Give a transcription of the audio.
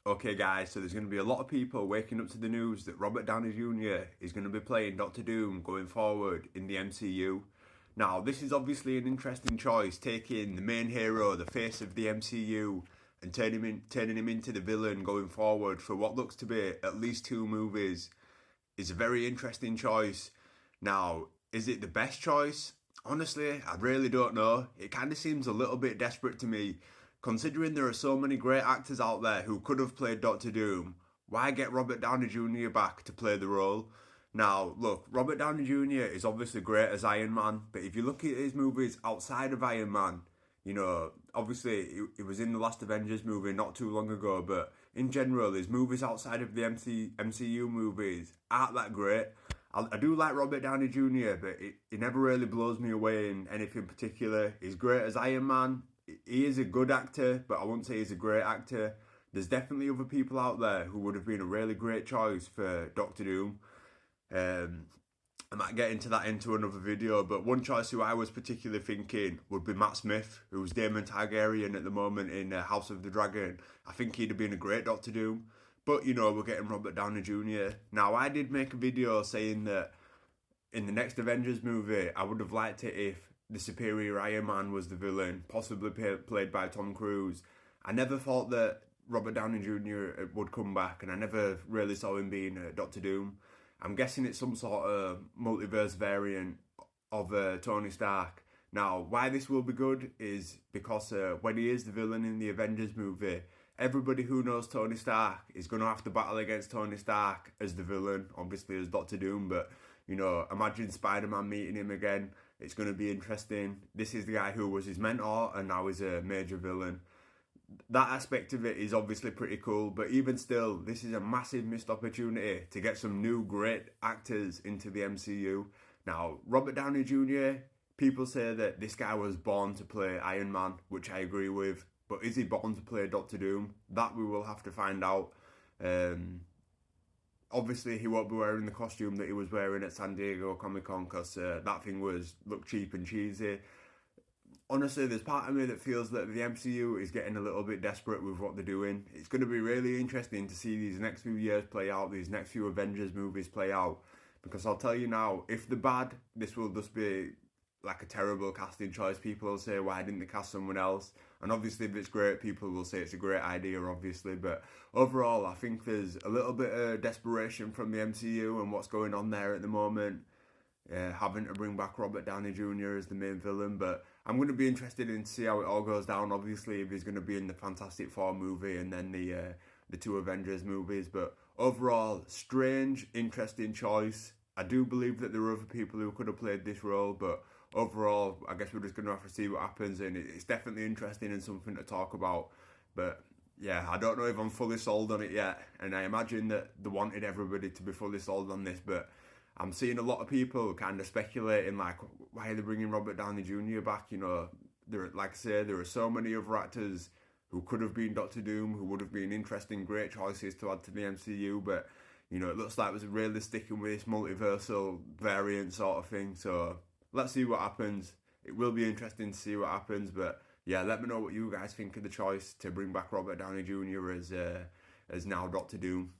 Okay, guys, so there's going to be a lot of people waking up to the news that Robert Downey Jr. is going to be playing Doctor Doom going forward in the MCU. Now, this is obviously an interesting choice, taking the main hero, the face of the MCU, and turning him into the villain going forward for what looks to be at least two movies is a very interesting choice. Now, is it the best choice? Honestly, I really don't know. It kind of seems a little bit desperate to me. Considering there are so many great actors out there who could have played Doctor Doom, why get Robert Downey Jr. back to play the role? Now, look, Robert Downey Jr. is obviously great as Iron Man, but if you look at his movies outside of Iron Man, obviously he was in the last Avengers movie not too long ago, but in general, his movies outside of the MCU movies aren't that great. I do like Robert Downey Jr., but he never really blows me away in anything particular. He's great as Iron Man. He is a good actor, but I wouldn't say he's a great actor. There's definitely other people out there who would have been a really great choice for Doctor Doom. I might get into that into another video, but one choice who I was particularly thinking would be Matt Smith, who's Daemon Targaryen at the moment in House of the Dragon. I think he'd have been a great Doctor Doom, but we're getting Robert Downey Jr. Now, I did make a video saying that in the next Avengers movie, I would have liked it if the superior Iron Man was the villain, possibly played by Tom Cruise. I never thought that Robert Downey Jr. would come back, and I never really saw him being Doctor Doom. I'm guessing it's some sort of multiverse variant of Tony Stark. Now, why this will be good is because when he is the villain in the Avengers movie, everybody who knows Tony Stark is going to have to battle against Tony Stark as the villain, obviously as Doctor Doom, but imagine Spider-Man meeting him again. It's going to be interesting. This is the guy who was his mentor and now is a major villain. That aspect of it is obviously pretty cool, but even still, this is a massive missed opportunity to get some new great actors into the MCU. Now, Robert Downey Jr., people say that this guy was born to play Iron Man, which I agree with, but is he born to play Doctor Doom? That we will have to find out. Obviously, he won't be wearing the costume that he was wearing at San Diego Comic-Con because that thing looked cheap and cheesy. Honestly, there's part of me that feels that the MCU is getting a little bit desperate with what they're doing. It's going to be really interesting to see these next few years play out, these next few Avengers movies play out. Because I'll tell you now, if they're bad, this will just be like a terrible casting choice. People will say, why didn't they cast someone else? And obviously, if it's great, people will say it's a great idea, obviously. But overall, I think there's a little bit of desperation from the MCU and what's going on there at the moment. Having to bring back Robert Downey Jr. as the main villain, but I'm going to be interested in to see how it all goes down. Obviously, if he's going to be in the Fantastic Four movie and then the two Avengers movies, but overall, strange, interesting choice. I do believe that there are other people who could have played this role, but overall, I guess we're just going to have to see what happens, and it's definitely interesting and something to talk about. But yeah, I don't know if I'm fully sold on it yet, and I imagine that they wanted everybody to be fully sold on this, but I'm seeing a lot of people kind of speculating, like, why are they bringing Robert Downey Jr. back? Like I say, there are so many other actors who could have been Doctor Doom, who would have been interesting, great choices to add to the MCU, but, it looks like it was really sticking with this multiversal variant sort of thing, so let's see what happens. It will be interesting to see what happens, but yeah, let me know what you guys think of the choice to bring back Robert Downey Jr. as now Doctor Doom.